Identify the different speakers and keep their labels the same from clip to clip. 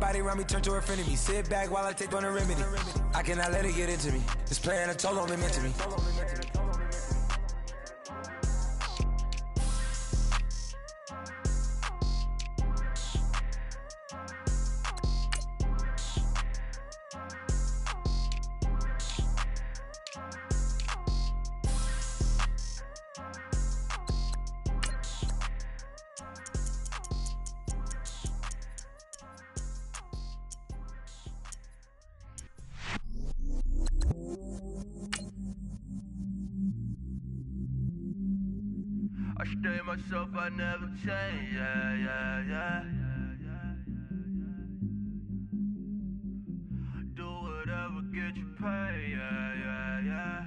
Speaker 1: Everybody around me turn to a friend of me. Sit back while I take on a remedy. I cannot let it get into me. This playing a toll on me mentally.
Speaker 2: I stay myself, I never change, yeah. Do whatever, get you paid, yeah.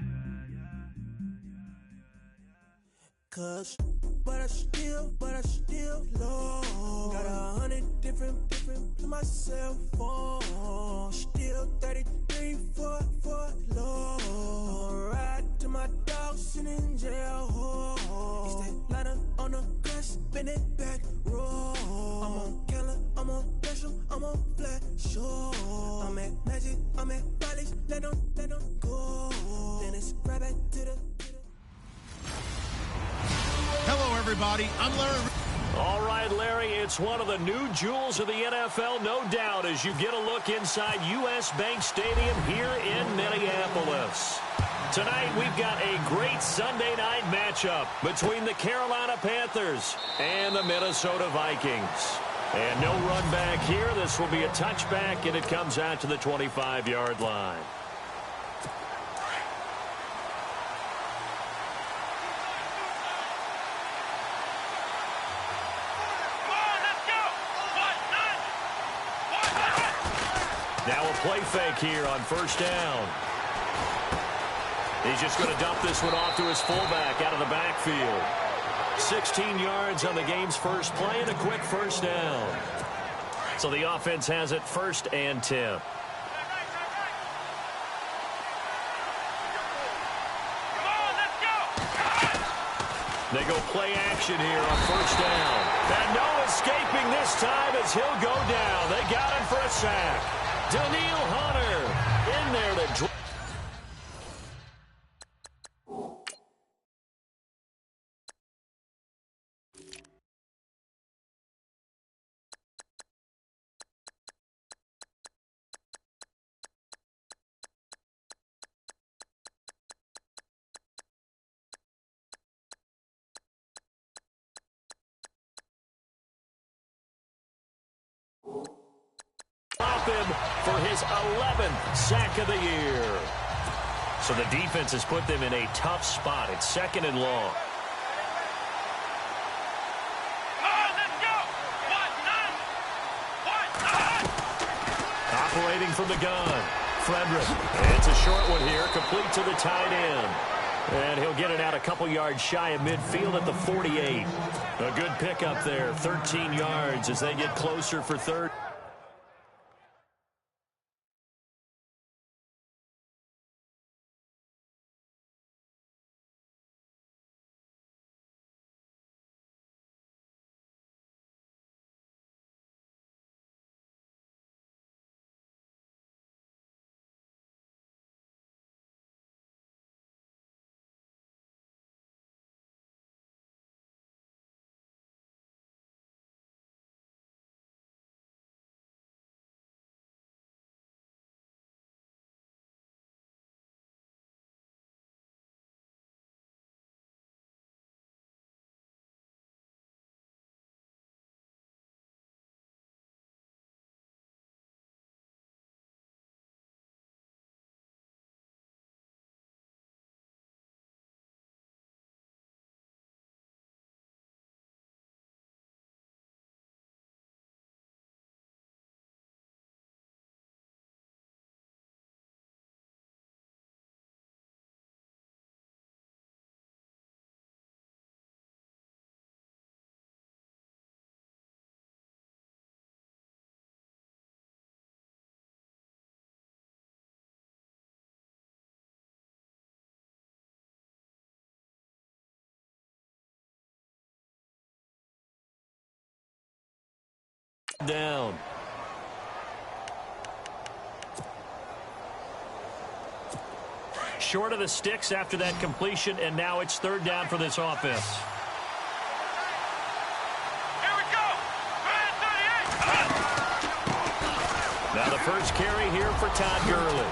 Speaker 3: Cause, but I still low. Got 100 different to my cell phone. Still 33 for low. Ride to my dog sitting in jail. He stay ladder on the grass, spin it back, roll. I'm on Keller, I'm on Gresham, I'm on Flat Shore. I'm at Magic, I'm at Raleigh, let them go. Then it's right back to the.
Speaker 4: Hello, everybody. I'm Larry.
Speaker 5: All right, Larry, it's one of the new jewels of the NFL, no doubt, as you get a look inside U.S. Bank Stadium here in Minneapolis. Tonight, we've got a great Sunday night matchup between the Carolina Panthers and the Minnesota Vikings. And no run back here. This will be a touchback, and it comes out to the 25-yard line. Now a play fake here on first down. He's just going to dump this one off to his fullback out of the backfield. 16 yards on the game's first play and a quick first down. So the offense has it 1st and 10. They go play action here on first down. And no escaping this time as he'll go down. They got him for a sack. Danielle Hunter in there to drop. Him for his 11th sack of the year. So the defense has put them in a tough spot. It's 2nd and long. Operating from the gun, Frederick. And it's a short one here, complete to the tight end. And he'll get it out a couple yards shy of midfield at the 48. A good pickup there, 13 yards as they get closer for 3rd. Down. short of the sticks after that completion, and now it's third down for this offense.
Speaker 2: Here we go.
Speaker 5: Now the first carry here for Todd Gurley.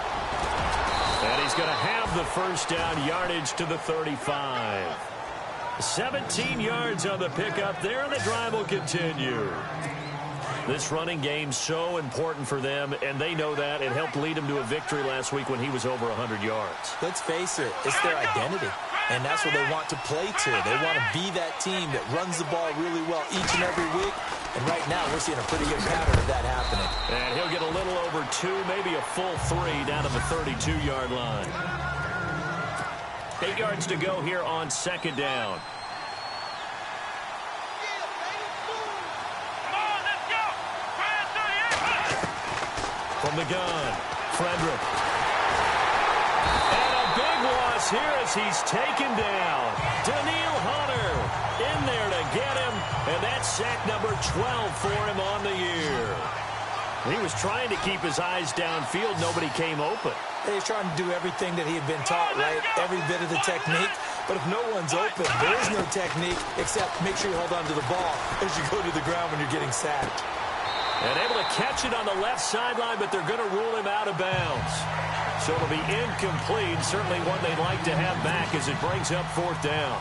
Speaker 5: And he's going to have the first down, yardage to the 35. 17 yards on the pickup there, and the drive will continue. This running game so important for them, and they know that. It helped lead them to a victory last week when he was over 100 yards.
Speaker 6: Let's face it, it's their identity, and that's what they want to play to. They want to be that team that runs the ball really well each and every week, and right now we're seeing a pretty good pattern of that happening.
Speaker 5: And he'll get a little over 2, maybe a full 3 down to the 32-yard line. 8 yards to go here on second down. From the gun, Frederick. And a big loss here as he's taken down. Danielle Hunter in there to get him, and that's sack number 12 for him on the year. He was trying to keep his eyes downfield. Nobody came open.
Speaker 6: He's trying to do everything that he had been taught, right? Every bit of the technique. But if no one's open, there is no technique except make sure you hold on to the ball as you go to the ground when you're getting sacked.
Speaker 5: And able to catch it on the left sideline, but they're going to rule him out of bounds. So it'll be incomplete. Certainly one they'd like to have back as it brings up fourth down.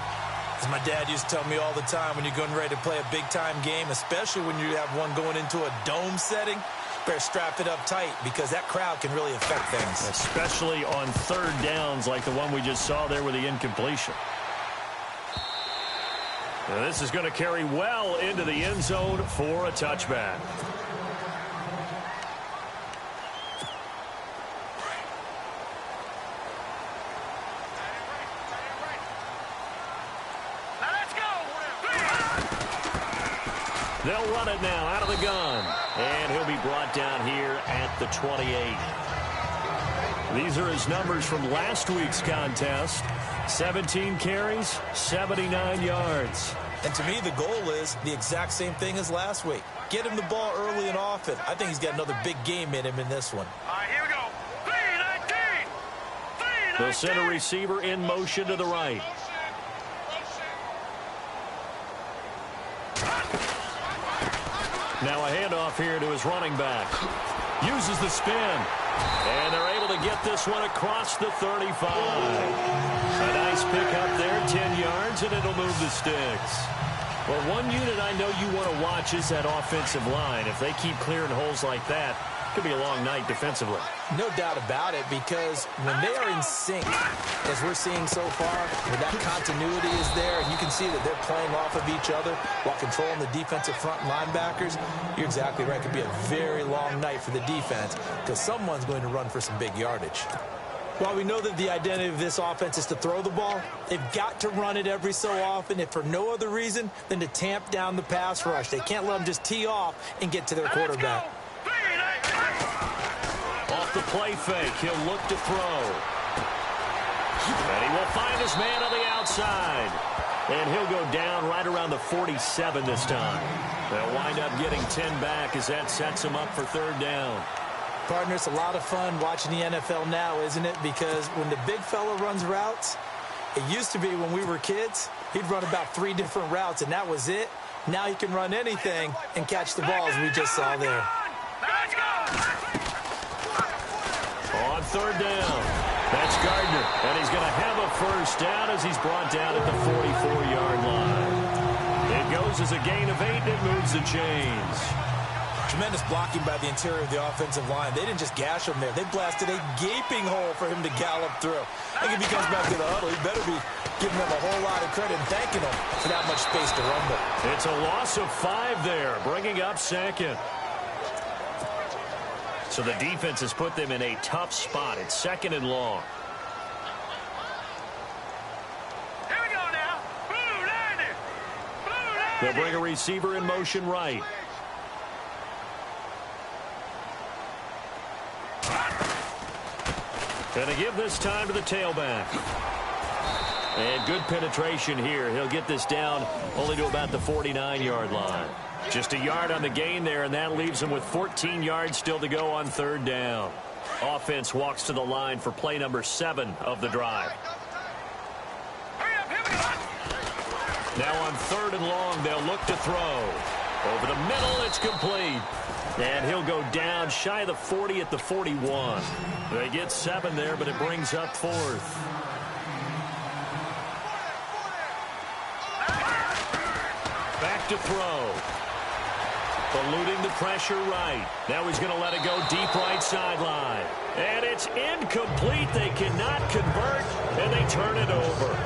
Speaker 6: As my dad used to tell me all the time, when you're getting ready to play a big-time game, especially when you have one going into a dome setting, better strap it up tight because that crowd can really affect things.
Speaker 5: Especially on third downs like the one we just saw there with the incompletion. Now this is going to carry well into the end zone for a touchback. They'll run it now out of the gun. And he'll be brought down here at the 28. These are his numbers from last week's contest. 17 carries, 79 yards.
Speaker 6: And to me, the goal is the exact same thing as last week. Get him the ball early and often. I think he's got another big game in him in this one.
Speaker 2: All right, here we go. 319.
Speaker 5: They'll send a receiver in motion to the right. Now a handoff here to his running back. Uses the spin. And they're able to get this one across the 35. A nice pickup there, 10 yards, and it'll move the sticks. Well, one unit I know you want to watch is that offensive line. If they keep clearing holes like that, it could be a long night defensively.
Speaker 6: No doubt about it, because when they are in sync, as we're seeing so far, where that continuity is there, and you can see that they're playing off of each other while controlling the defensive front linebackers, you're exactly right. It could be a very long night for the defense because someone's going to run for some big yardage. While we know that the identity of this offense is to throw the ball, they've got to run it every so often, if for no other reason than to tamp down the pass rush. They can't let them just tee off and get to their quarterback.
Speaker 5: Off the play fake, he'll look to throw. And he will find his man on the outside. And he'll go down right around the 47 this time. They'll wind up getting 10 back as that sets him up for third down.
Speaker 6: Partner, it's a lot of fun watching the NFL now, isn't it? Because when the big fella runs routes, it used to be when we were kids, he'd run about 3 different routes, and that was it. Now he can run anything and catch the ball, as we just saw there.
Speaker 5: On third down, that's Gardner, and he's going to have a first down as he's brought down at the 44-yard line. It goes as a gain of 8, and it moves the chains.
Speaker 6: Tremendous blocking by the interior of the offensive line. They didn't just gash him there. They blasted a gaping hole for him to gallop through. I think if he comes back to the huddle, he better be giving them a whole lot of credit and thanking them for that much space to rumble.
Speaker 5: It's a loss of 5 there, bringing up second. So the defense has put them in a tough spot. It's second and long.
Speaker 2: Here we go now. Blue landing.
Speaker 5: They'll bring a receiver in motion right. Going to give this time to the tailback. And good penetration here. He'll get this down only to about the 49-yard line. Just a yard on the gain there, and that leaves him with 14 yards still to go on third down. Offense walks to the line for play number 7 of the drive. Now on 3rd and long, they'll look to throw. Over the middle, it's complete. And he'll go down shy of the 40 at the 41. They get 7 there, but it brings up 4th. Back to throw. Eluding the pressure right. Now he's going to let it go deep right sideline. And it's incomplete. They cannot convert, and they turn it over.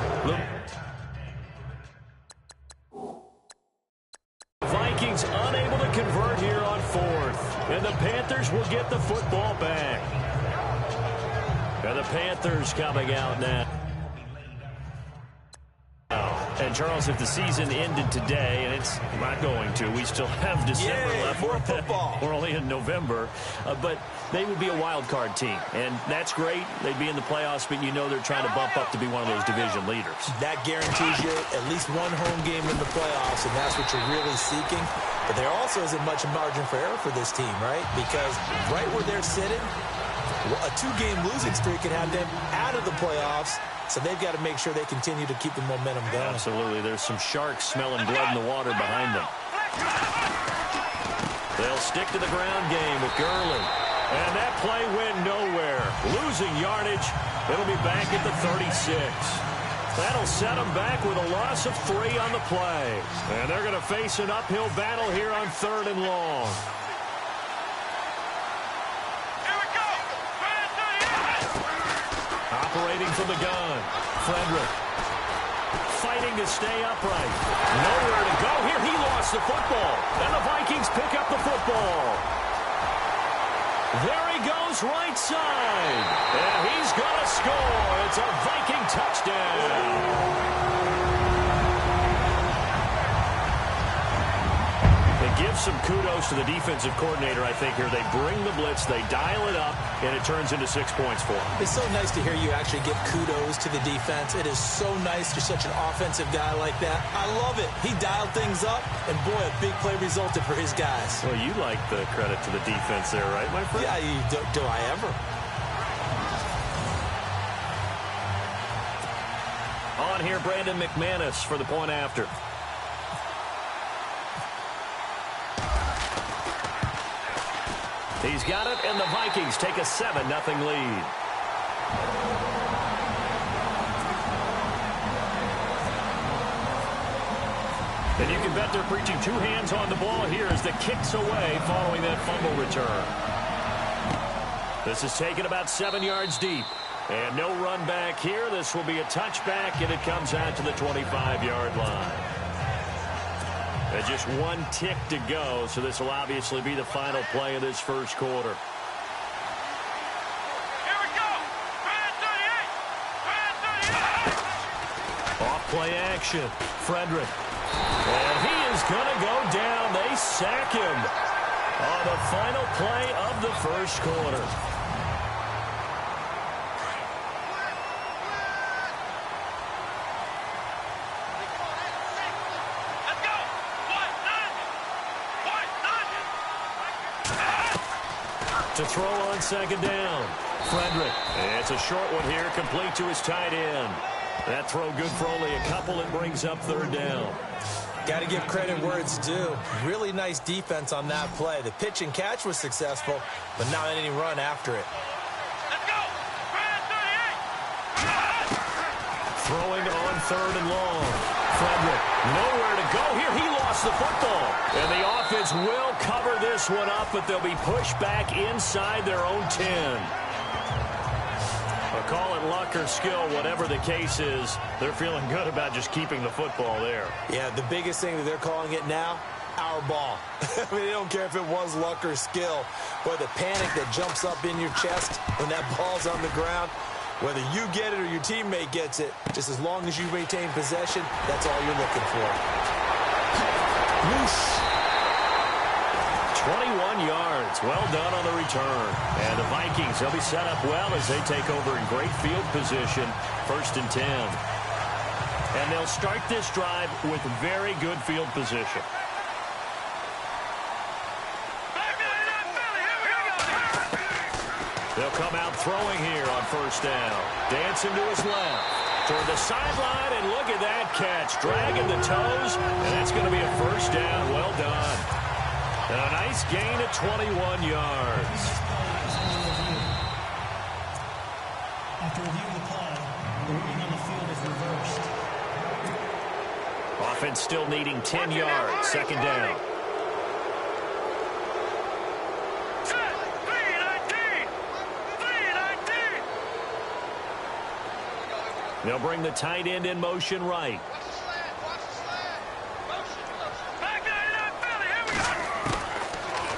Speaker 5: Vikings unable to convert here on 4th. And the Panthers will get the football back. And the Panthers coming out now. And, Charles, if the season ended today, and it's not going to, we still have December left.
Speaker 6: More football.
Speaker 5: We're only in November. But they would be a wild card team. And that's great. They'd be in the playoffs, but you know they're trying to bump up to be one of those division leaders.
Speaker 6: That guarantees you at least one home game in the playoffs, and that's what you're really seeking. But there also isn't much margin for error for this team, right? Because right where they're sitting, a 2-game losing streak can have them out of the playoffs. So they've got to make sure they continue to keep the momentum going.
Speaker 5: Absolutely. There's some sharks smelling blood in the water behind them. They'll stick to the ground game with Gurley. And that play went nowhere. Losing yardage. It'll be back at the 36. That'll set them back with a loss of 3 on the play. And they're going to face an uphill battle here on 3rd and long. Operating from the gun. Frederick. Fighting to stay upright. Nowhere to go here. He lost the football. And the Vikings pick up the football. There he goes right side. And he's going to score. It's a Viking touchdown. Give some kudos to the defensive coordinator, I think, here. They bring the blitz, they dial it up, and it turns into 6 points for them.
Speaker 6: It's so nice to hear you actually give kudos to the defense. It is so nice. You're such an offensive guy like that. I love it. He dialed things up, and boy, a big play resulted for his guys.
Speaker 5: Well, you like the credit to the defense there, right, my friend?
Speaker 6: Yeah, do I ever?
Speaker 5: On here, Brandon McManus for the point after. He's got it, and the Vikings take a 7-0 lead. And you can bet they're preaching 2 hands on the ball here as the kick's away following that fumble return. This is taken about 7 yards deep. And no run back here. This will be a touchback, and it comes out to the 25-yard line. And just 1 tick to go, so this will obviously be the final play of this first quarter.
Speaker 2: Here we go.
Speaker 5: Off play action. Frederick. And he is going to go down. They sack him on the final play of the first quarter. To throw on 2nd down. Frederick. It's a short one here, complete to his tight end. That throw good for only a couple. It brings up 3rd down.
Speaker 6: Got to give credit where it's due. Really nice defense on that play. The pitch and catch was successful, but not any run after it.
Speaker 2: Let's go.
Speaker 5: Throwing on 3rd and long. Frederick, nowhere to go here. He lost the football. And the offense will cover this one up, but they'll be pushed back inside their own 10. I'll call it luck or skill, whatever the case is. They're feeling good about just keeping the football there.
Speaker 6: Yeah, the biggest thing that they're calling it now, our ball. I mean, they don't care if it was luck or skill. Boy, the panic that jumps up in your chest when that ball's on the ground, whether you get it or your teammate gets it, just as long as you retain possession, that's all you're looking for. Whoosh.
Speaker 5: 21 yards. Well done on the return. And the Vikings, they'll be set up well as they take over in great field position. 1st and 10. And they'll start this drive with very good field position. They'll come out throwing here on first down. Dancing to his left. Toward the sideline, and look at that catch. Dragging the toes, and that's going to be a first down. Well done. And a nice gain of 21 yards.
Speaker 7: After reviewing the play, the reading on the field is reversed.
Speaker 5: Offense still needing 10 yards. Second down. They'll bring the tight end in motion right.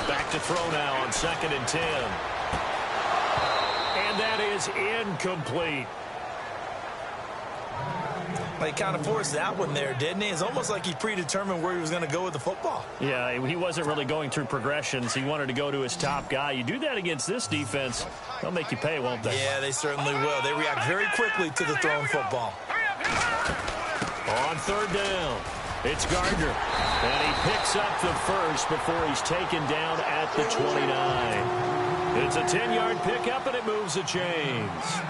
Speaker 5: Back to throw now on 2nd and 10. And that is incomplete.
Speaker 6: He kind of forced that one there, didn't he? It's almost like he predetermined where he was going to go with the football.
Speaker 5: Yeah, he wasn't really going through progressions. He wanted to go to his top guy. You do that against this defense, they'll make you pay, won't they?
Speaker 6: Yeah, they certainly will. They react very quickly to the thrown football.
Speaker 5: On 3rd down, it's Gardner. And he picks up the first before he's taken down at the 29. It's a 10-yard pickup, and it moves the chains.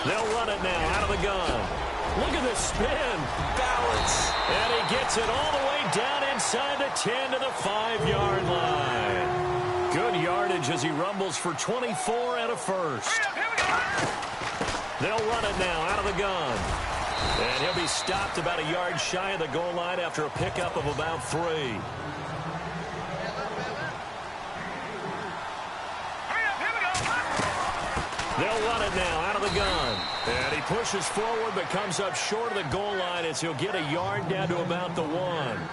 Speaker 5: They'll run it now out of the gun. Look at the spin.
Speaker 6: Balance.
Speaker 5: And he gets it all the way down inside the 10 to the 5-yard line. Good yardage as he rumbles for 24 and a first. They'll run it now out of the gun. And he'll be stopped about a yard shy of the goal line after a pickup of about 3. They'll run it now out of the gun. And he pushes forward but comes up short of the goal line as he'll get a yard down to about the 1.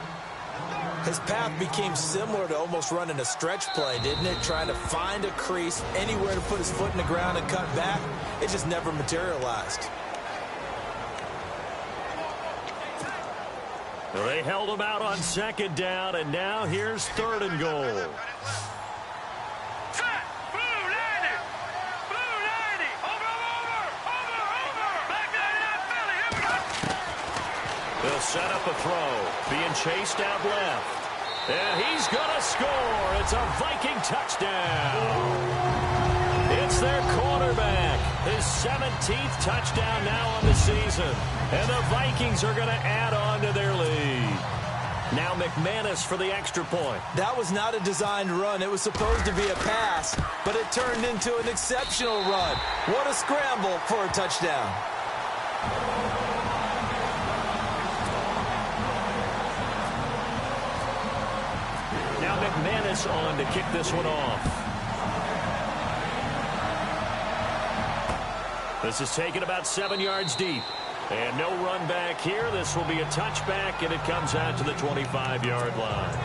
Speaker 6: His path became similar to almost running a stretch play, didn't it? Trying to find a crease, anywhere to put his foot in the ground and cut back. It just never materialized.
Speaker 5: They held him out on 2nd down, and now here's 3rd and goal. They'll set up a throw, being chased out left. And he's going to score. It's a Viking touchdown. It's their quarterback. His 17th touchdown now on the season. And the Vikings are going to add on to their lead. Now McManus for the extra point.
Speaker 6: That was not a designed run. It was supposed to be a pass, but it turned into an exceptional run. What a scramble for a touchdown.
Speaker 5: Now McManus on to kick this one off. This is taken about 7 yards deep. And no run back here. This will be a touchback, and it comes out to the 25-yard line.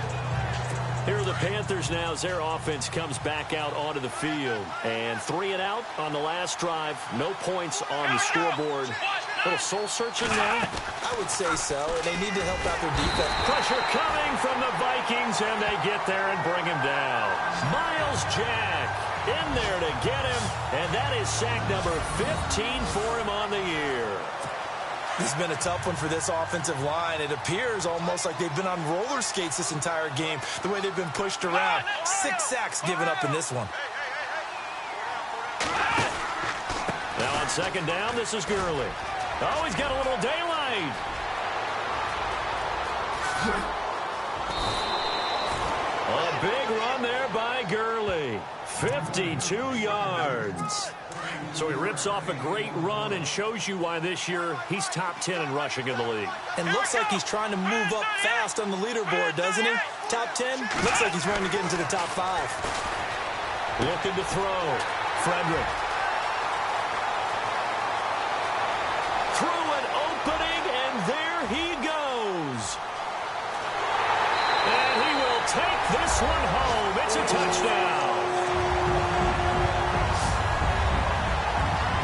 Speaker 5: Here are the Panthers now as their offense comes back out onto the field. And 3 and out on the last drive. No points on the scoreboard. A little soul-searching now.
Speaker 6: I would say so, and they need to help out their defense.
Speaker 5: Pressure coming from the Vikings, and they get there and bring him down. Myles Jack in there to get him, and that is sack number 15 for him on the year.
Speaker 6: This has been a tough one for this offensive line. It appears almost like they've been on roller skates this entire game, the way they've been pushed around. 6 sacks given up in this one.
Speaker 5: Now on 2nd down, this is Gurley. Oh, he's got a little daylight. A big run there by Gurley. 52 yards. So he rips off a great run and shows you why this year he's top 10 in rushing in the league.
Speaker 6: And looks like he's trying to move up fast on the leaderboard, doesn't he? Top 10? Looks like he's trying to get into the top 5.
Speaker 5: Looking to throw. Frederick. Through an opening, and there he goes. And he will take this one home. It's a touchdown.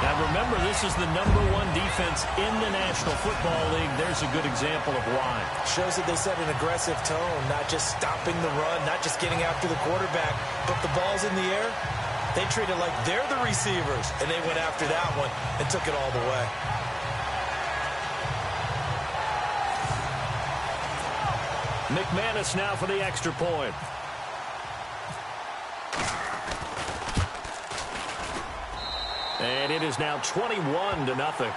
Speaker 5: Now remember, this is the #1 defense in the National Football League. There's a good example of why.
Speaker 6: Shows that they set an aggressive tone, not just stopping the run, not just getting after the quarterback, but the ball's in the air. They treat it like they're the receivers, and they went after that one and took it all the way.
Speaker 5: McManus now for the extra point. And it is now 21-0.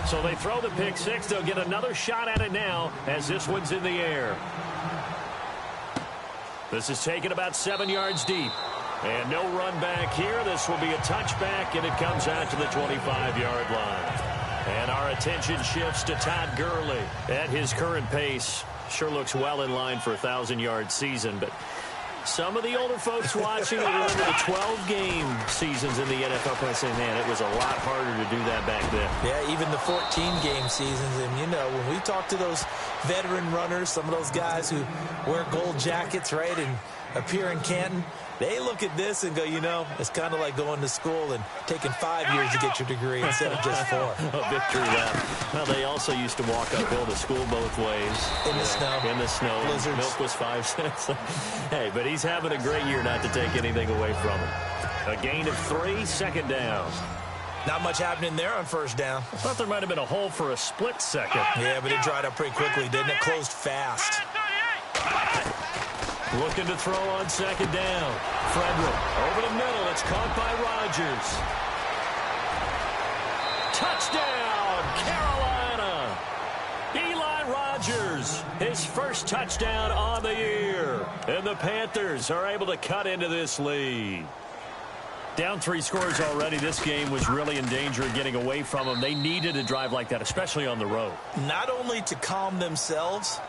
Speaker 5: So they throw the pick six. They'll get another shot at it now as this one's in the air. This is taken about 7 yards deep. And no run back here. This will be a touchback, and it comes out to the 25-yard line. And our attention shifts to Todd Gurley. At his current pace, sure looks well in line for a 1,000-yard season, but some of the older folks watching remember the 12-game seasons in the NFL probably saying, man, it was a lot harder to do that back then.
Speaker 6: Yeah, even the 14-game seasons. And, you know, when we talk to those veteran runners, some of those guys who wear gold jackets, right, and appear in Canton, they look at this and go, you know, it's kind of like going to school and taking 5 years to get your degree instead of just 4.
Speaker 5: A victory lap. Well, they also used to walk uphill to school both ways.
Speaker 6: In the snow.
Speaker 5: In the snow.
Speaker 6: Blizzards.
Speaker 5: Milk was 5 cents. Hey, but he's having a great year not to take anything away from him. A gain of 3, second down.
Speaker 6: Not much happening there on first down.
Speaker 5: I thought there might have been a hole for a split second.
Speaker 6: Yeah, but it dried up pretty quickly, didn't it? Closed fast.
Speaker 5: Looking to throw on second down. Frederick over the middle. It's caught by Rodgers. Touchdown, Carolina. Eli Rodgers, his first touchdown on the year. And the Panthers are able to cut into this lead. Down 3 scores already. This game was really in danger of getting away from them. They needed a drive like that, especially on the road.
Speaker 6: Not only to calm themselves,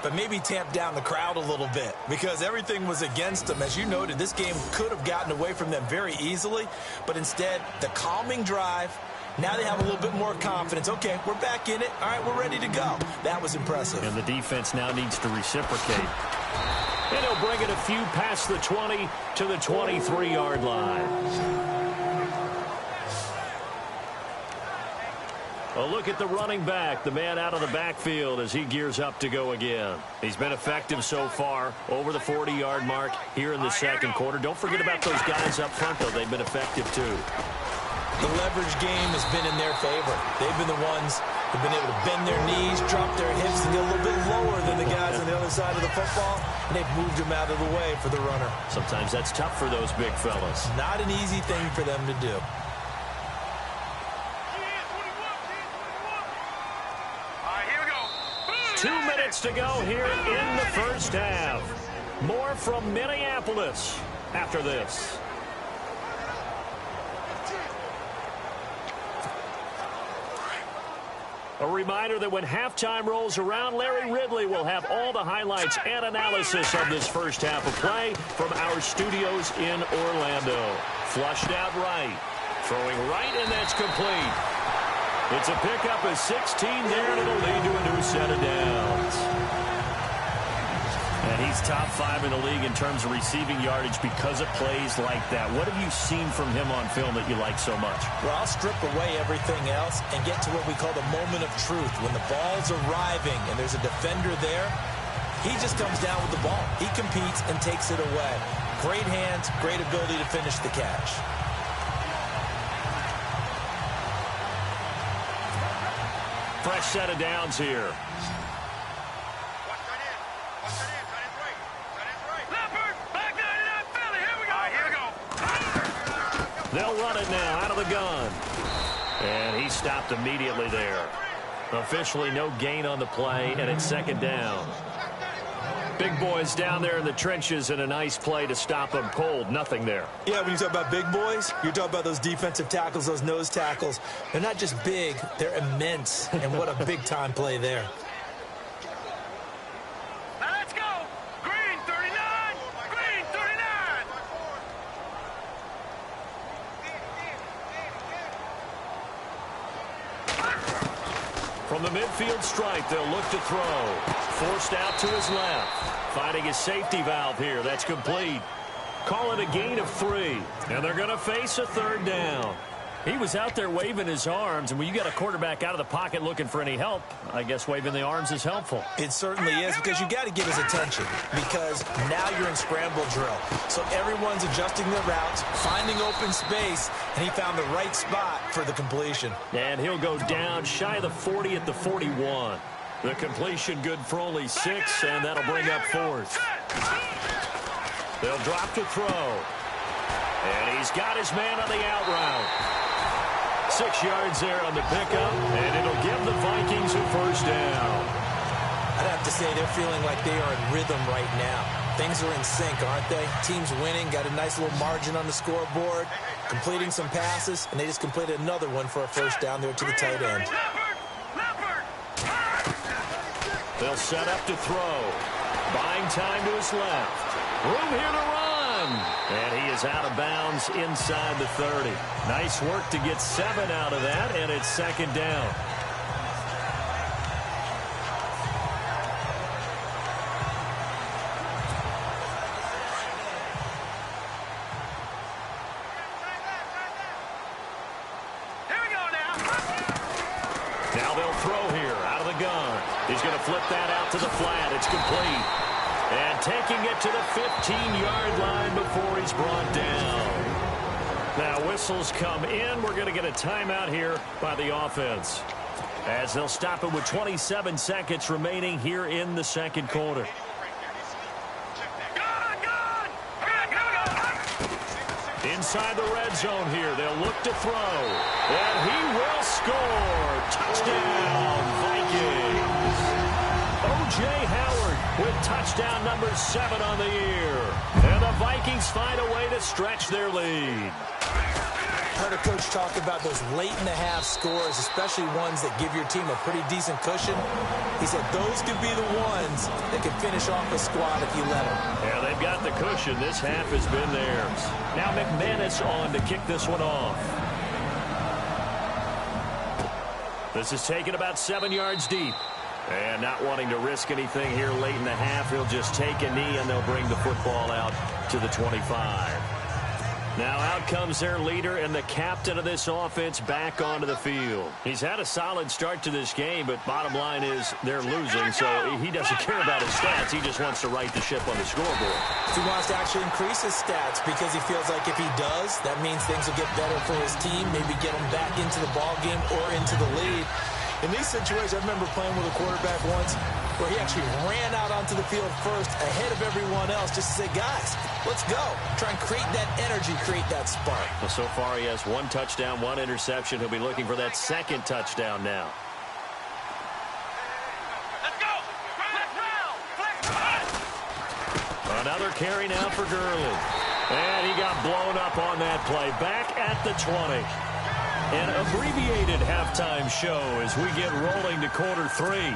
Speaker 6: but maybe tamp down the crowd a little bit because everything was against them. As you noted, this game could have gotten away from them very easily, but instead, the calming drive, now they have a little bit more confidence. Okay, we're back in it. All right, we're ready to go. That was impressive.
Speaker 5: And the defense now needs to reciprocate. And he'll bring it a few past the 20 to the 23-yard line. A look at the running back, the man out of the backfield as he gears up to go again. He's been effective so far, over the 40-yard mark here in the second quarter. Don't forget about those guys up front, though. They've been effective, too.
Speaker 6: The leverage game has been in their favor. They've been the ones who've been able to bend their knees, drop their hips, and get a little bit lower than the guys on the other side of the football, and they've moved them out of the way for the runner.
Speaker 5: Sometimes that's tough for those big fellas.
Speaker 6: Not an easy thing for them to do.
Speaker 5: To go here in the first half. More from Minneapolis after this. A reminder that when halftime rolls around, Larry Ridley will have all the highlights and analysis of this first half of play from our studios in Orlando. Flushed out right. Throwing right, and that's complete. It's a pickup of 16 there, and it'll lead to a new set of downs. And he's top 5 in the league in terms of receiving yardage because of plays like that. What have you seen from him on film that you like so much?
Speaker 6: Well, I'll strip away everything else and get to what we call the moment of truth. When the ball's arriving and there's a defender there, he just comes down with the ball. He competes and takes it away. Great hands, great ability to finish the catch.
Speaker 5: Fresh set of downs here. They'll run it now out of the gun. And he stopped immediately there. Officially no gain on the play, and it's second down. Big boys down there in the trenches, and a nice play to stop them cold. Nothing there.
Speaker 6: Yeah, when you talk about big boys, you're talking about those defensive tackles, those nose tackles. They're not just big, they're immense. And what a big-time play there.
Speaker 2: Now let's go. Green 39. Green 39.
Speaker 5: From the midfield stripe, they'll look to throw. Forced out to his left. Finding his safety valve here. That's complete. Call it a gain of 3. And they're going to face a third down. He was out there waving his arms, and when you got a quarterback out of the pocket looking for any help, I guess waving the arms is helpful.
Speaker 6: It certainly is, because you got to get his attention, because now you're in scramble drill. So everyone's adjusting their routes, finding open space, and he found the right spot for the completion.
Speaker 5: And he'll go down shy of the 40 at the 41. The completion good for only 6, and that'll bring up 4th. They'll drop to throw. And he's got his man on the out route. 6 yards there on the pickup, and it'll give the Vikings a first down.
Speaker 6: I'd have to say they're feeling like they are in rhythm right now. Things are in sync, aren't they? Team's winning, got a nice little margin on the scoreboard, completing some passes, and they just completed another one for a first down there to the tight end.
Speaker 5: They'll set up to throw. Buying time to his left. Room here to run. And he is out of bounds inside the 30. Nice work to get 7 out of that, and it's second down.
Speaker 2: Here we go now.
Speaker 5: Now they'll throw here out of the gun. He's going to flip that out to the flat. It's complete. And taking it to the 15-yard line before he's brought down. Now whistles come in. We're going to get a timeout here by the offense, as they'll stop it with 27 seconds remaining here in the second quarter. Inside the red zone here. They'll look to throw. And he will score. Touchdown, Vikings. O.J. Howard with touchdown number 7 on the year. And the Vikings find a way to stretch their lead.
Speaker 6: Heard a coach talk about those late-in-the-half scores, especially ones that give your team a pretty decent cushion. He said those could be the ones that can finish off a squad if you let them.
Speaker 5: Yeah, they've got the cushion. This half has been theirs. Now McManus on to kick this one off. This is taken about 7 yards deep. And not wanting to risk anything here late in the half, he'll just take a knee and they'll bring the football out to the 25. Now out comes their leader and the captain of this offense back onto the field. He's had a solid start to this game, but bottom line is they're losing, so he doesn't care about his stats. He just wants to right the ship on the scoreboard.
Speaker 6: He wants to actually increase his stats because he feels like if he does, that means things will get better for his team, maybe get him back into the ball game or into the lead. In these situations, I remember playing with a quarterback once where he actually ran out onto the field first ahead of everyone else just to say, guys, let's go. Try and create that energy, create that spark.
Speaker 5: Well, so far he has 1 touchdown, 1 interception. He'll be looking for that second touchdown now.
Speaker 2: Let's go.
Speaker 5: Another carry now for Gurley. And he got blown up on that play. Back at the 20. An abbreviated halftime show as we get rolling to quarter 3.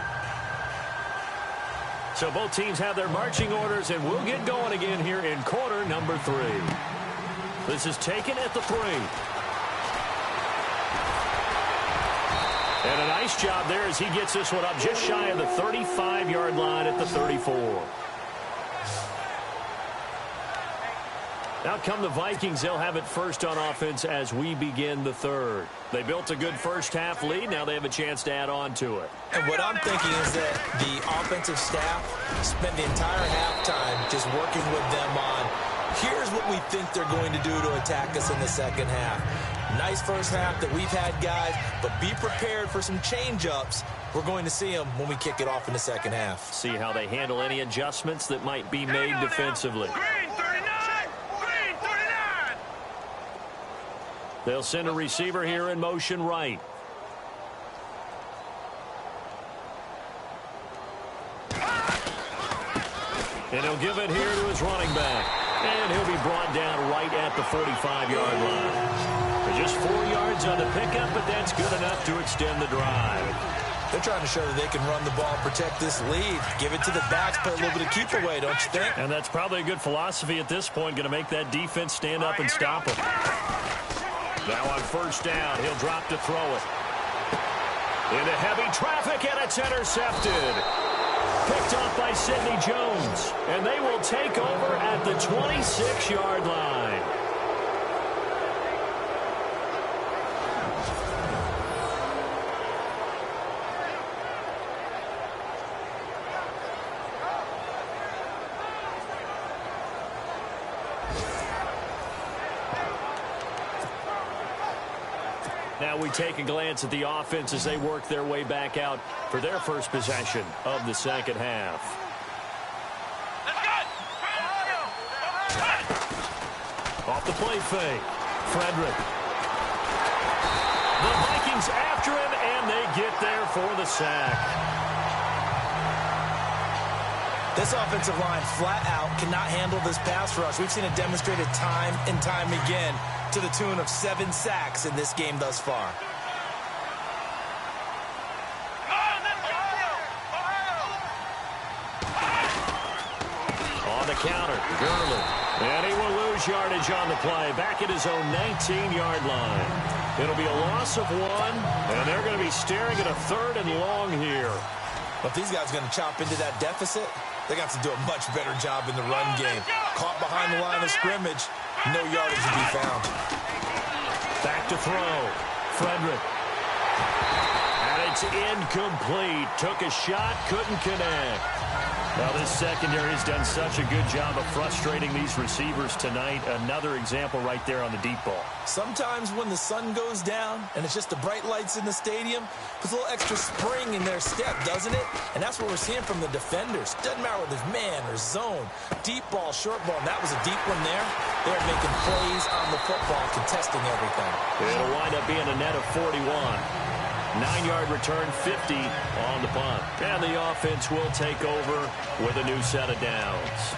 Speaker 5: So both teams have their marching orders, and we'll get going again here in quarter number 3. This is taken at the 3. And a nice job there as he gets this one up just shy of the 35-yard line at the 34. Out come the Vikings. They'll have it first on offense as we begin the third. They built a good first-half lead. Now they have a chance to add on to it.
Speaker 6: And what I'm thinking is that the offensive staff spent the entire halftime just working with them on, here's what we think they're going to do to attack us in the second half. Nice first half that we've had, guys, but be prepared for some change-ups. We're going to see them when we kick it off in the second half.
Speaker 5: See how they handle any adjustments that might be made defensively.
Speaker 2: Green 39. Green 39.
Speaker 5: They'll send a receiver here in motion right. And he'll give it here to his running back. And he'll be brought down right at the 45-yard line. Just 4 yards on the pickup, but that's good enough to extend the drive.
Speaker 6: They're trying to show that they can run the ball, protect this lead, give it to the backs, play a little bit of keep away, don't you think?
Speaker 5: And that's probably a good philosophy at this point, going to make that defense stand up and stop him. Now on first down, he'll drop to throw it. Into heavy traffic, and it's intercepted. Picked off by Sidney Jones, and they will take over at the 26-yard line. Now we take a glance at the offense as they work their way back out for their first possession of the second half. Off the play fake. Frederick. The Vikings after him, and they get there for the sack.
Speaker 6: This offensive line flat out cannot handle this pass rush. We've seen it demonstrated time and time again to the tune of 7 sacks in this game thus far.
Speaker 5: On the counter, Gurley. And he will lose yardage on the play, back at his own 19-yard line. It'll be a loss of 1, and they're going to be staring at a 3rd and long here.
Speaker 6: But if these guys are going to chop into that deficit, they're going to have to do a much better job in the run game. Caught behind the line of scrimmage, no yardage to be found.
Speaker 5: Back to throw. Frederick. And it's incomplete. Took a shot, couldn't connect. Well, this secondary has done such a good job of frustrating these receivers tonight. Another example right there on the deep ball.
Speaker 6: Sometimes when the sun goes down and it's just the bright lights in the stadium, puts a little extra spring in their step, doesn't it? And that's what we're seeing from the defenders. Doesn't matter whether it's man or zone, deep ball, short ball. And that was a deep one there. They're making plays on the football, contesting everything.
Speaker 5: It'll wind up being a net of 41. 9-yard return, 50 on the punt. And the offense will take over with a new set of downs.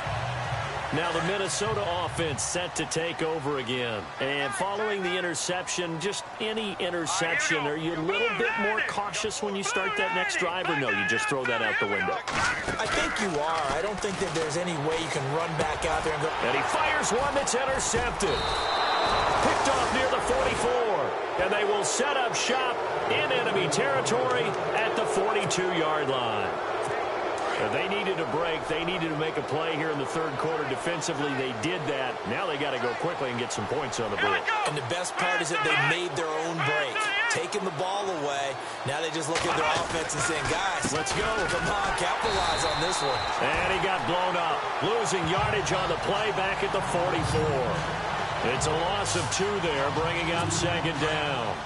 Speaker 5: Now the Minnesota offense set to take over again. And following the interception, just any interception, are you a little bit more cautious when you start that next drive, or no, you just throw that out the window?
Speaker 6: I think you are. I don't think that there's any way you can run back out there and go.
Speaker 5: And he fires one that's intercepted. Picked off near the 44. And they will set up shop in enemy territory at the 42-yard line. They needed a break. They needed to make a play here in the third quarter defensively. They did that. Now they got to go quickly and get some points on the board.
Speaker 6: And the best part is that they made their own break. Taking the ball away. Now they just look at their offense and saying, guys, let's go. Come on, capitalize on this one.
Speaker 5: And he got blown up. Losing yardage on the play back at the 44. It's a loss of 2 there, bringing up second down.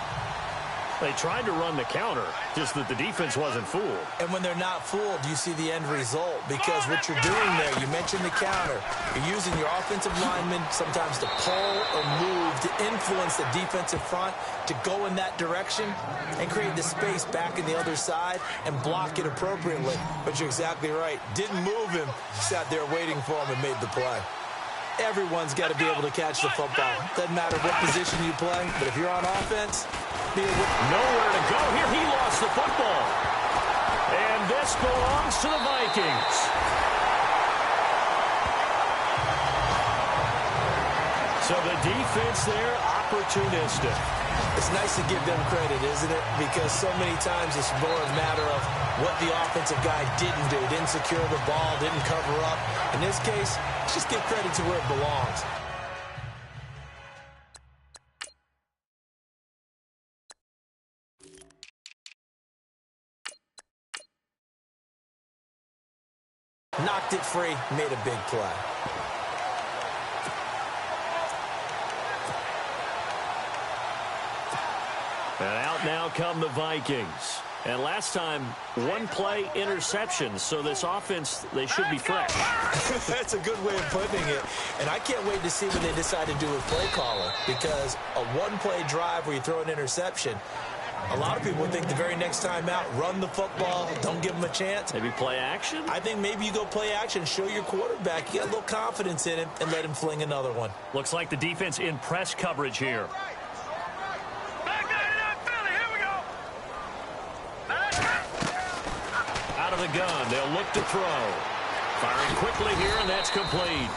Speaker 5: They tried to run the counter, just that the defense wasn't fooled.
Speaker 6: And when they're not fooled, you see the end result. Because what you're doing there, you mentioned the counter. You're using your offensive linemen sometimes to pull or move, to influence the defensive front, to go in that direction and create the space back in the other side and block it appropriately. But you're exactly right. Didn't move him. Sat there waiting for him and made the play. Everyone's got to be able to catch the football. Doesn't matter what position you play, but if you're on offense,
Speaker 5: nowhere to go here. He lost the football. And this belongs to the Vikings. So the defense there, opportunistic.
Speaker 6: It's nice to give them credit, isn't it? Because so many times it's more a matter of what the offensive guy didn't do. Didn't secure the ball, didn't cover up. In this case, let's just give credit to where it belongs. Knocked it free, made a big play.
Speaker 5: And out now come the Vikings. And last time, 1 play interception. So this offense, they should be fresh.
Speaker 6: That's a good way of putting it. And I can't wait to see what they decide to do with play calling. Because a 1-play drive where you throw an interception, a lot of people think the very next time out, run the football, don't give them a chance.
Speaker 5: Maybe play action?
Speaker 6: I think maybe you go play action, show your quarterback you got a little confidence in him, and let him fling another one.
Speaker 5: Looks like the defense in press coverage here. Out of the gun, they'll look to throw. Firing quickly here, and that's complete.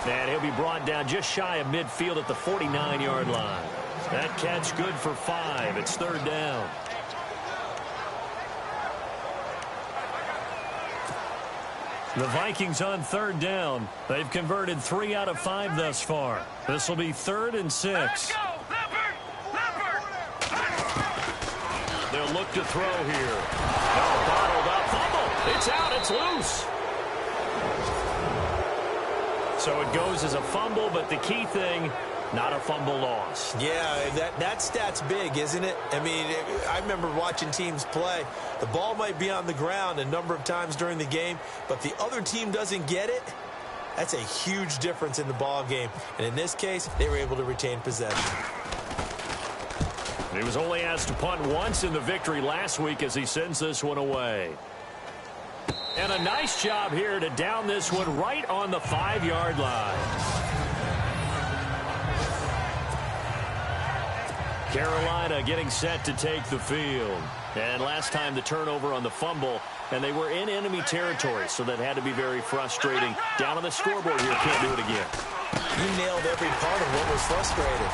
Speaker 5: And he'll be brought down just shy of midfield at the 49-yard line. That catch good for 5. It's third down. The Vikings on third down. They've converted 3 out of 5 thus far. This will be 3rd and 6. They'll look to throw here. Oh, bottled up. Fumble. It's out. It's loose. So it goes as a fumble, but the key thing, not a fumble loss.
Speaker 6: Yeah, that stat's big, isn't it? I mean, I remember watching teams play. The ball might be on the ground a number of times during the game, but the other team doesn't get it. That's a huge difference in the ball game. And in this case, they were able to retain possession.
Speaker 5: He was only asked to punt once in the victory last week as he sends this one away. And a nice job here to down this one right on the 5-yard line. Carolina getting set to take the field. And last time the turnover on the fumble, and they were in enemy territory, so that had to be very frustrating. Down on the scoreboard here, can't do it again.
Speaker 6: You nailed every part of what was frustrating.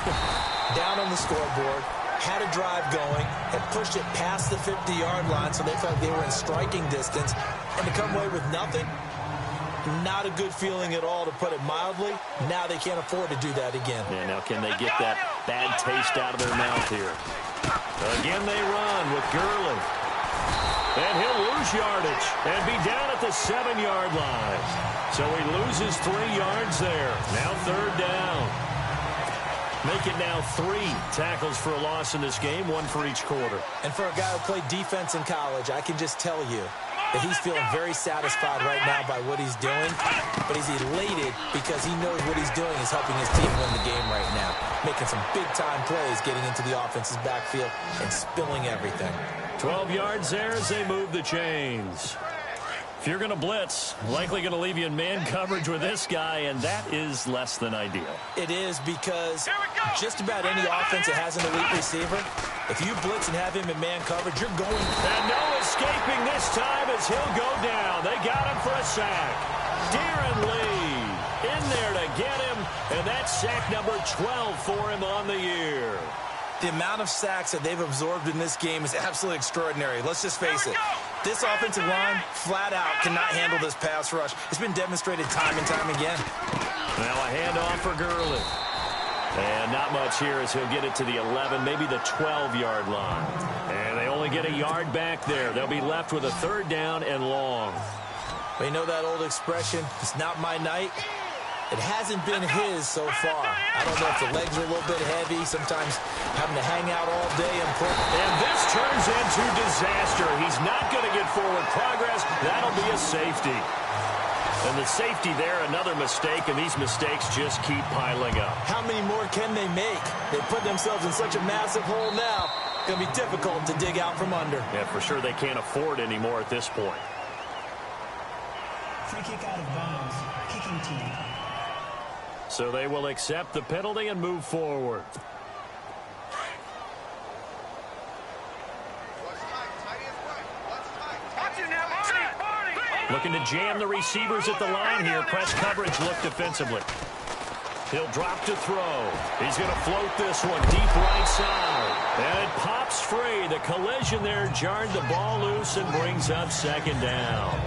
Speaker 6: Down on the scoreboard, had a drive going, and pushed it past the 50-yard line, so they felt they were in striking distance, and to come away with nothing, not a good feeling at all, to put it mildly. Now they can't afford to do that again.
Speaker 5: Yeah, now can they get that bad taste out of their mouth here? Again they run with Gurley. And he'll lose yardage and be down at the 7-yard line. So he loses 3 yards there. Now 3rd down. Make it now 3 tackles for a loss in this game, 1 for each quarter.
Speaker 6: And for a guy who played defense in college, I can just tell you that he's feeling very satisfied right now by what he's doing, but he's elated because he knows what he's doing is helping his team win the game right now, making some big-time plays, getting into the offense's backfield and spilling everything.
Speaker 5: 12 yards there as they move the chains. If you're going to blitz, likely going to leave you in man coverage with this guy, and that is less than ideal.
Speaker 6: It is, because just about any offense that has an elite receiver, if you blitz and have him in man coverage, you're going.
Speaker 5: And no escaping this time as he'll go down. They got him for a sack. Darren Lee in there to get him, and that's sack number 12 for him on the year.
Speaker 6: The amount of sacks that they've absorbed in this game is absolutely extraordinary. Let's just face it. This offensive line, flat out, cannot handle this pass rush. It's been demonstrated time and time again.
Speaker 5: Now a handoff for Gurley. And not much here as he'll get it to the 11, maybe the 12-yard line. And they only get a yard back there. They'll be left with a 3rd down and long.
Speaker 6: Well, you know that old expression, it's not my night? It hasn't been his so far. I don't know if the legs are a little bit heavy, sometimes having to hang out all day and pull.
Speaker 5: And this turns into disaster. He's not going to get forward progress. That'll be a safety. And the safety there, another mistake, and these mistakes just keep piling up.
Speaker 6: How many more can they make? They put themselves in such a massive hole now. It's going to be difficult to dig out from under.
Speaker 5: Yeah, for sure they can't afford any more at this point.
Speaker 7: Free kick out of bounds. Kicking team.
Speaker 5: So they will accept the penalty and move forward. Looking to jam the receivers at the line here. Press coverage look defensively. He'll drop to throw. He's going to float this one deep right side. And it pops free. The collision there jarred the ball loose and brings up 2nd down.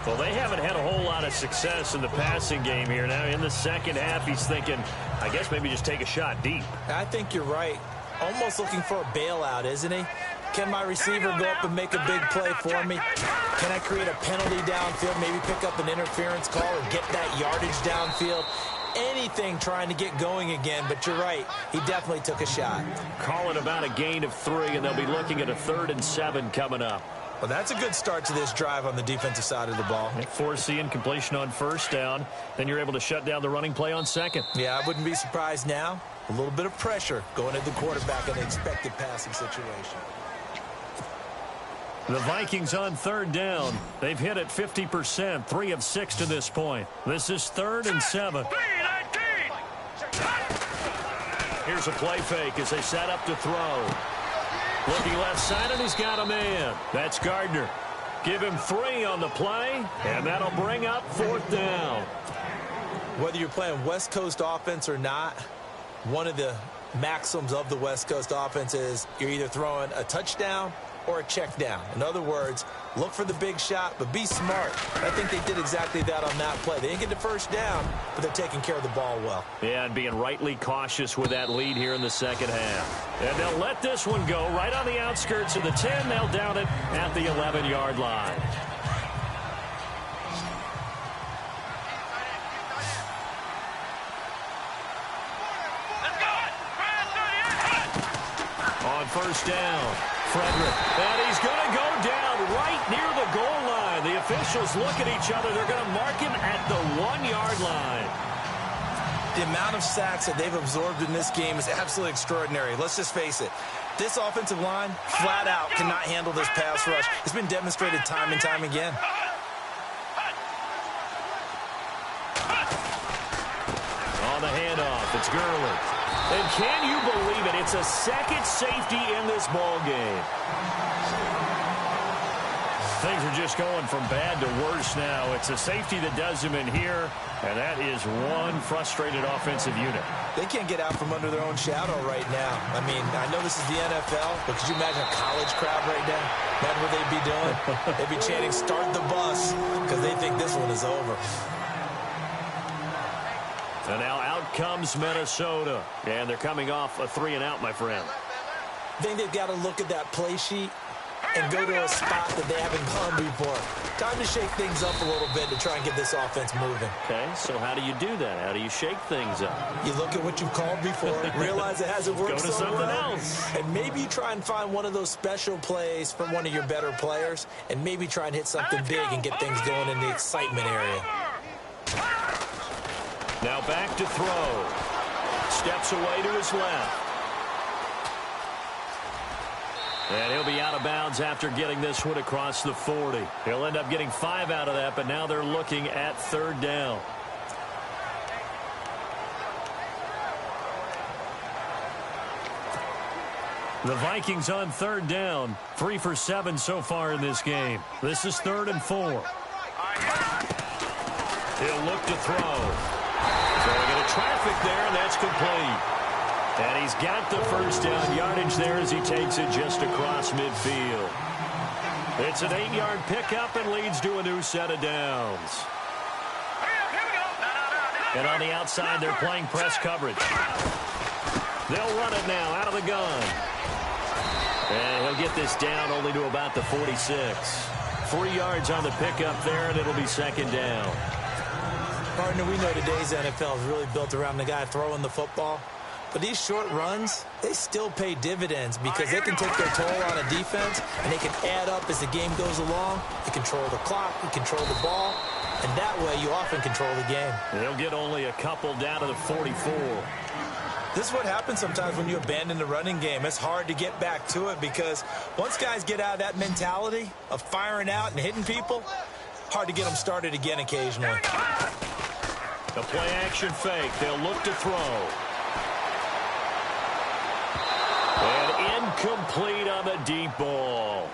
Speaker 5: Well, they haven't had a whole lot of success in the passing game here. Now in the 2nd half, he's thinking, I guess maybe just take a shot deep.
Speaker 6: I think you're right. Almost looking for a bailout, isn't he? Can my receiver go up and make a big play for me? Can I create a penalty downfield, maybe pick up an interference call or get that yardage downfield? Anything trying to get going again, but you're right. He definitely took a shot.
Speaker 5: Call it about a gain of 3, and they'll be looking at a 3rd and 7 coming up.
Speaker 6: Well, that's a good start to this drive on the defensive side of the ball.
Speaker 5: Force the incompletion on 1st down. Then you're able to shut down the running play on 2nd.
Speaker 6: Yeah, I wouldn't be surprised now. A little bit of pressure going at the quarterback in the expected passing situation.
Speaker 5: The Vikings on 3rd down. They've hit it 50%, 3 of 6 to this point. This is 3rd and 7. Here's a play fake as they set up to throw. Looking left side, and he's got a man. That's Gardner. Give him 3 on the play, and that'll bring up 4th down.
Speaker 6: Whether you're playing West Coast offense or not, one of the maxims of the West Coast offense is you're either throwing a touchdown or a check down. In other words, look for the big shot, but be smart. I think they did exactly that on that play. They didn't get the 1st down, but they're taking care of the ball well.
Speaker 5: Yeah, and being rightly cautious with that lead here in the 2nd half. And they'll let this one go right on the outskirts of the 10. They'll down it at the 11-yard line. first down. Frederick, and he's going to go down right near the goal line. The officials look at each other. They're going to mark him at the 1-yard line.
Speaker 6: The amount of sacks that they've absorbed in this game is absolutely extraordinary. Let's just face it. This offensive line, flat out, cannot handle this pass rush. It's been demonstrated time and time again.
Speaker 5: On the handoff, it's Gurley. And can you believe it? It's a second safety in this ball game. Things are just going from bad to worse now. It's a safety that does them in here, and that is one frustrated offensive unit.
Speaker 6: They can't get out from under their own shadow right now. I mean, I know this is the NFL, but could you imagine a college crowd right now? Imagine what they'd be doing. They'd be chanting, "Start the bus," because they think this one is over.
Speaker 5: And now out comes Minnesota, and they're coming off a 3-and-out, my friend.
Speaker 6: I think they've got to look at that play sheet and go to a spot that they haven't gone before. Time to shake things up a little bit to try and get this offense moving.
Speaker 5: Okay, so how do you do that? How do you shake things up?
Speaker 6: You look at what you've called before, realize it hasn't worked
Speaker 5: Go to
Speaker 6: so
Speaker 5: something
Speaker 6: well,
Speaker 5: else.
Speaker 6: and maybe you try and find one of those special plays from one of your better players, and maybe try and hit something big and get things going in the excitement area.
Speaker 5: Now back to throw. Steps away to his left. And he'll be out of bounds after getting this one across the 40. He'll end up getting 5 out of that, but now they're looking at 3rd down. The Vikings on 3rd down. 3 for 7 so far in this game. This is 3rd and 4. He'll look to throw. Throwing into traffic there, and that's complete. And he's got the first down yardage there as he takes it just across midfield. It's an 8-yard pickup and leads to a new set of downs. And on the outside, they're playing press coverage. They'll run it now out of the gun. And he'll get this down only to about the 46. 3 yards on the pickup there, and it'll be 2nd down.
Speaker 6: Partner, we know today's NFL is really built around the guy throwing the football. But these short runs, they still pay dividends because they can take their toll on a defense, and they can add up as the game goes along. You control the clock, you control the ball, and that way you often control the game.
Speaker 5: They'll get only a couple down to the 44.
Speaker 6: This is what happens sometimes when you abandon the running game. It's hard to get back to it because once guys get out of that mentality of firing out and hitting people, hard to get them started again occasionally.
Speaker 5: The play-action fake. They'll look to throw. And incomplete on the deep ball.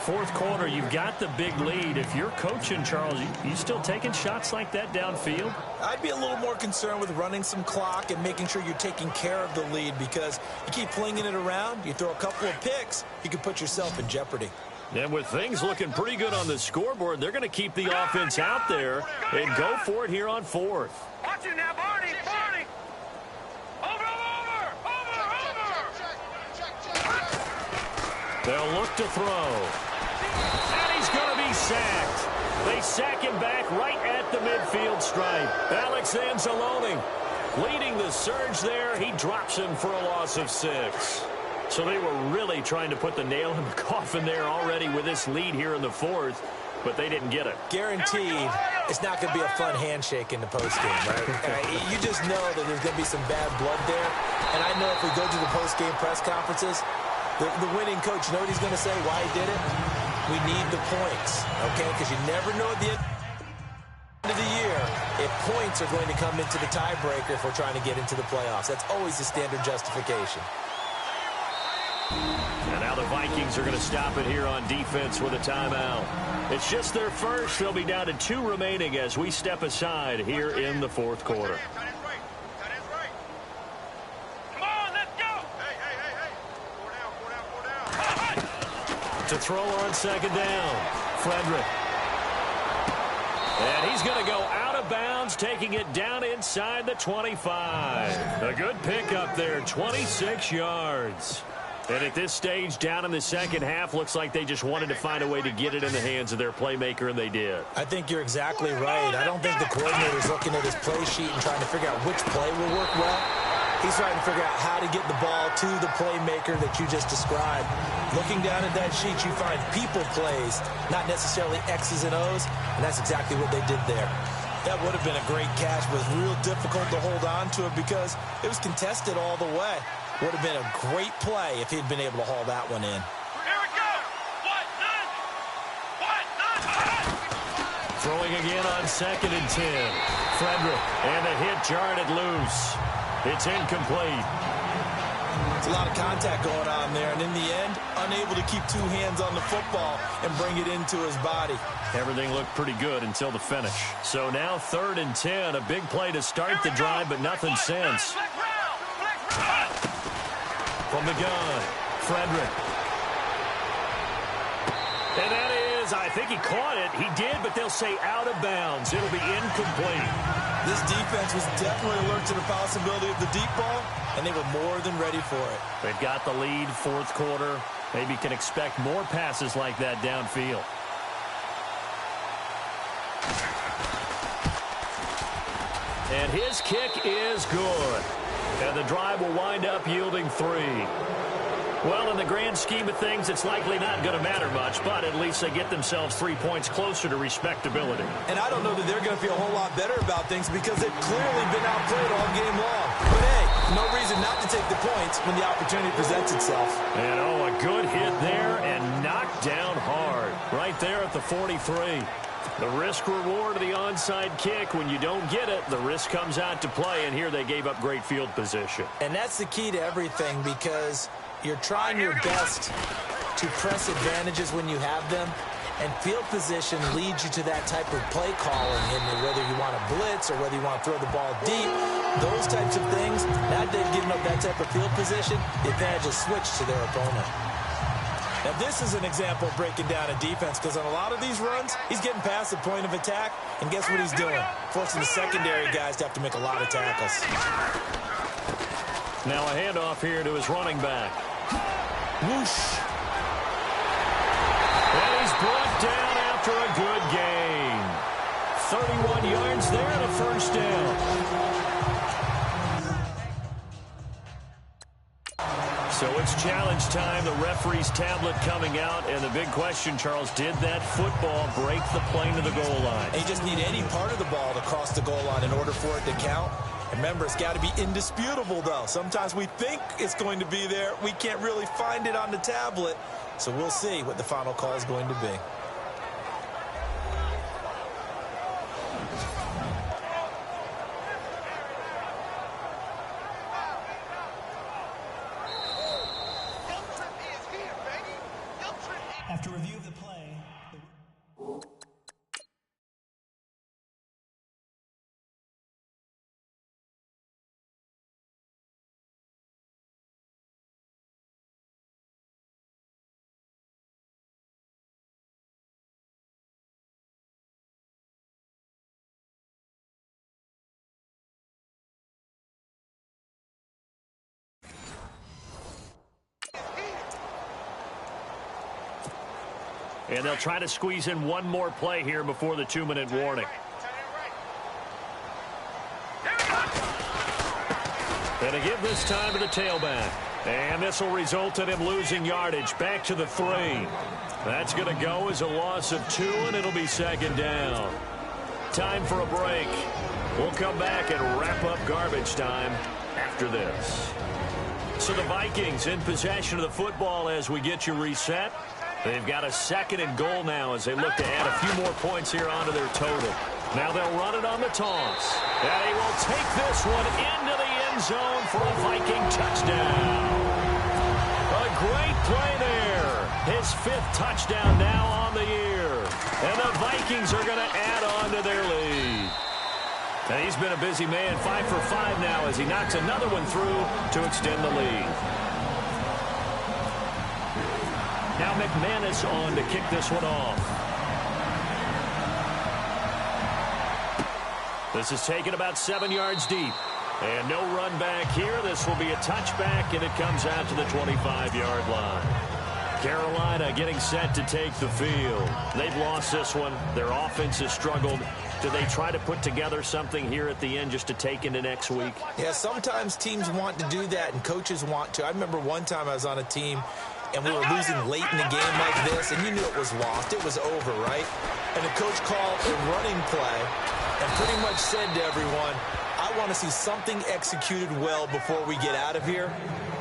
Speaker 5: 4th quarter, you've got the big lead. If you're coaching, Charles, you still taking shots like that downfield?
Speaker 6: I'd be a little more concerned with running some clock and making sure you're taking care of the lead because you keep flinging it around, you throw a couple of picks, you can put yourself in jeopardy.
Speaker 5: And with things looking pretty good on the scoreboard, they're going to keep the offense out there and go for it here on 4th.
Speaker 2: Watch it now, Barney! Barney! Over!
Speaker 5: They'll look to throw. And he's going to be sacked. They sack him back right at the midfield stripe. Alex Anzalone leading the surge there. He drops him for a loss of 6. So they were really trying to put the nail in the coffin there already with this lead here in the 4th, but they didn't get it.
Speaker 6: Guaranteed it's not going to be a fun handshake in the postgame, right? You just know that there's going to be some bad blood there. And I know if we go to the postgame press conferences, the winning coach, you know what he's going to say, why he did it? We need the points, okay? Because you never know at the end of the year if points are going to come into the tiebreaker if we're trying to get into the playoffs. That's always the standard justification.
Speaker 5: And now the Vikings are going to stop it here on defense with a timeout. It's just their first. They'll be down to 2 remaining as we step aside here in the 4th quarter.
Speaker 2: Come on, let's go! Hey! 4 down.
Speaker 5: To throw on 2nd down. Frederick. And he's going to go out of bounds, taking it down inside the 25. A good pickup there, 26 yards. And at this stage, down in the second half, looks like they just wanted to find a way to get it in the hands of their playmaker, and they did.
Speaker 6: I think you're exactly right. I don't think the coordinator's looking at his play sheet and trying to figure out which play will work well. He's trying to figure out how to get the ball to the playmaker that you just described. Looking down at that sheet, you find people plays, not necessarily X's and O's, and that's exactly what they did there. That would have been a great catch, but it was real difficult to hold on to it because it was contested all the way. Would have been a great play if he'd been able to haul that one in.
Speaker 2: Here we go. What? None.
Speaker 5: Throwing again on 2nd and 10. Frederick, and the hit jarred it loose. It's incomplete.
Speaker 6: It's a lot of contact going on there, and in the end, unable to keep two hands on the football and bring it into his body.
Speaker 5: Everything looked pretty good until the finish. So now 3rd and 10, a big play to start the drive, but nothing since. From the gun, Frederick. And that is, I think he caught it. He did, but they'll say out of bounds. It'll be incomplete.
Speaker 6: This defense was definitely alert to the possibility of the deep ball, and they were more than ready for it.
Speaker 5: They've got the lead, 4th quarter. Maybe can expect more passes like that downfield. And his kick is good. And the drive will wind up yielding 3. Well, in the grand scheme of things, it's likely not going to matter much, but at least they get themselves 3 points closer to respectability.
Speaker 6: And I don't know that they're going to feel a whole lot better about things because they've clearly been outplayed all game long. But hey, no reason not to take the points when the opportunity presents itself.
Speaker 5: And oh, a good hit there and knocked down hard. Right there at the 43. The risk-reward of the onside kick, when you don't get it, the risk comes out to play, and here they gave up great field position.
Speaker 6: And that's the key to everything because you're trying your best to press advantages when you have them, and field position leads you to that type of play calling, and whether you want to blitz or whether you want to throw the ball deep, those types of things, now they've given up that type of field position, the advantage is switched to their opponent. Now, this is an example of breaking down a defense because on a lot of these runs, he's getting past the point of attack, and guess what he's doing? Forcing the secondary guys to have to make a lot of tackles.
Speaker 5: Now a handoff here to his running back.
Speaker 6: Whoosh.
Speaker 5: And he's brought down after a good gain. 31 yards there and a first down. So it's challenge time. The referee's tablet coming out. And the big question, Charles, did that football break the plane to the goal line?
Speaker 6: They just need any part of the ball to cross the goal line in order for it to count. Remember, it's got to be indisputable, though. Sometimes we think it's going to be there. We can't really find it on the tablet. So we'll see what the final call is going to be.
Speaker 7: After review of the play,
Speaker 5: and they'll try to squeeze in one more play here before the 2-minute warning. And to give this time to the tailback. And this will result in him losing yardage back to the 3. That's going to go as a loss of 2, and it'll be 2nd down. Time for a break. We'll come back and wrap up garbage time after this. So the Vikings in possession of the football as we get you reset. They've got a 2nd and goal now as they look to add a few more points here onto their total. Now they'll run it on the toss. And he will take this one into the end zone for a Viking touchdown. A great play there. His 5th touchdown now on the year. And the Vikings are going to add on to their lead. And he's been a busy man, 5 for 5 now as he knocks another one through to extend the lead. Now McManus on to kick this one off. This is taken about 7 yards deep. And no run back here. This will be a touchback, and it comes out to the 25-yard line. Carolina getting set to take the field. They've lost this one. Their offense has struggled. Do they try to put together something here at the end just to take into next week?
Speaker 6: Yeah, sometimes teams want to do that and coaches want to. I remember one time I was on a team and we were losing late in the game like this, and you knew it was lost. It was over, right? And the coach called a running play and pretty much said to everyone, I want to see something executed well before we get out of here.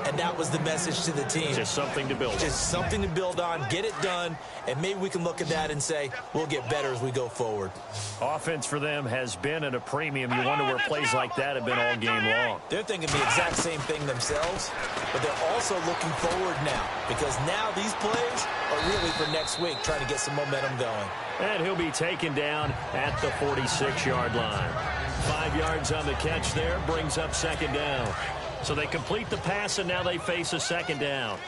Speaker 6: And that was the message to the team.
Speaker 5: Just something to build on.
Speaker 6: Just something to build on, get it done, and maybe we can look at that and say, we'll get better as we go forward.
Speaker 5: Offense for them has been at a premium. You wonder where plays like that have been all game long.
Speaker 6: They're thinking the exact same thing themselves, but they're also looking forward now, because now these plays are really for next week, trying to get some momentum going.
Speaker 5: And he'll be taken down at the 46-yard line. 5 yards on the catch there, brings up second down. So they complete the pass, and now they face a second down.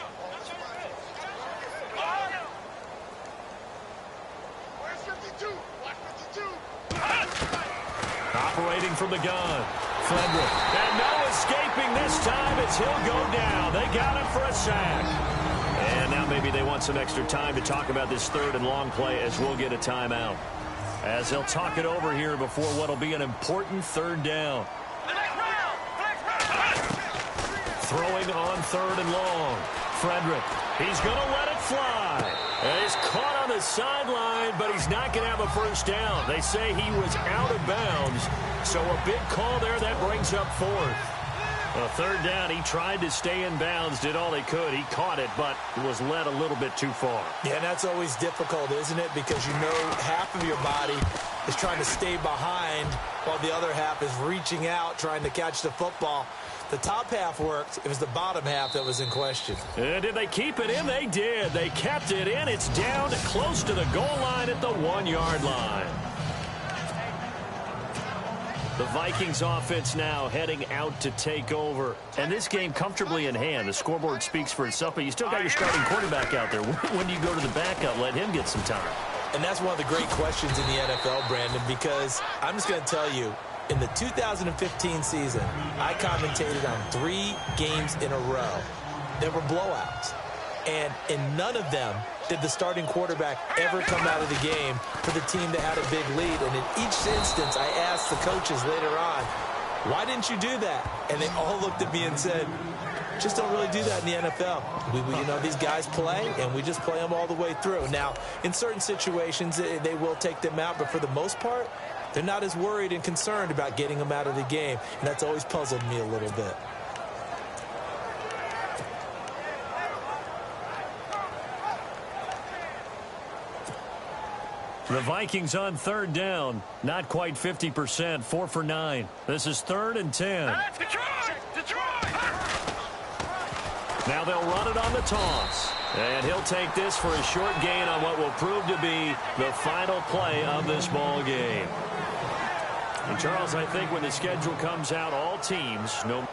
Speaker 5: Operating from the gun. Frederick. And no escaping this time as he'll go down. They got him for a sack. And now maybe they want some extra time to talk about this third and long play as we'll get a timeout. As they'll talk it over here before what'll be an important third down. Throwing on third and long. Frederick. He's going to let it fly. And he's caught on the sideline, but he's not going to have a first down. They say he was out of bounds. So a big call there that brings up fourth. A third down, he tried to stay in bounds, did all he could. He caught it, but was led a little bit too far.
Speaker 6: Yeah, and that's always difficult, isn't it? Because you know half of your body is trying to stay behind while the other half is reaching out, trying to catch the football. The top half worked. It was the bottom half that was in question.
Speaker 5: And did they keep it in? They did. They kept it in. It's down close to the goal line at the 1-yard line. The Vikings offense now heading out to take over. And this game comfortably in hand. The scoreboard speaks for itself, but you still got your starting quarterback out there. When do you go to the backup? Let him get some time.
Speaker 6: And that's one of the great questions in the NFL, Brandon, because I'm just going to tell you, in the 2015 season, I commentated on 3 games in a row. There were blowouts. And in none of them did the starting quarterback ever come out of the game for the team that had a big lead. And in each instance, I asked the coaches later on, why didn't you do that? And they all looked at me and said, just don't really do that in the NFL. You know, these guys play, and we just play them all the way through. Now, in certain situations, they will take them out, but for the most part, they're not as worried and concerned about getting them out of the game. And that's always puzzled me a little bit.
Speaker 5: The Vikings on third down. Not quite 50%. 4 for 9. This is 3rd and 10.
Speaker 2: Detroit!
Speaker 5: Now they'll run it on the toss. And he'll take this for a short gain on what will prove to be the final play of this ball game. And Charles, I think when the schedule comes out, all teams, no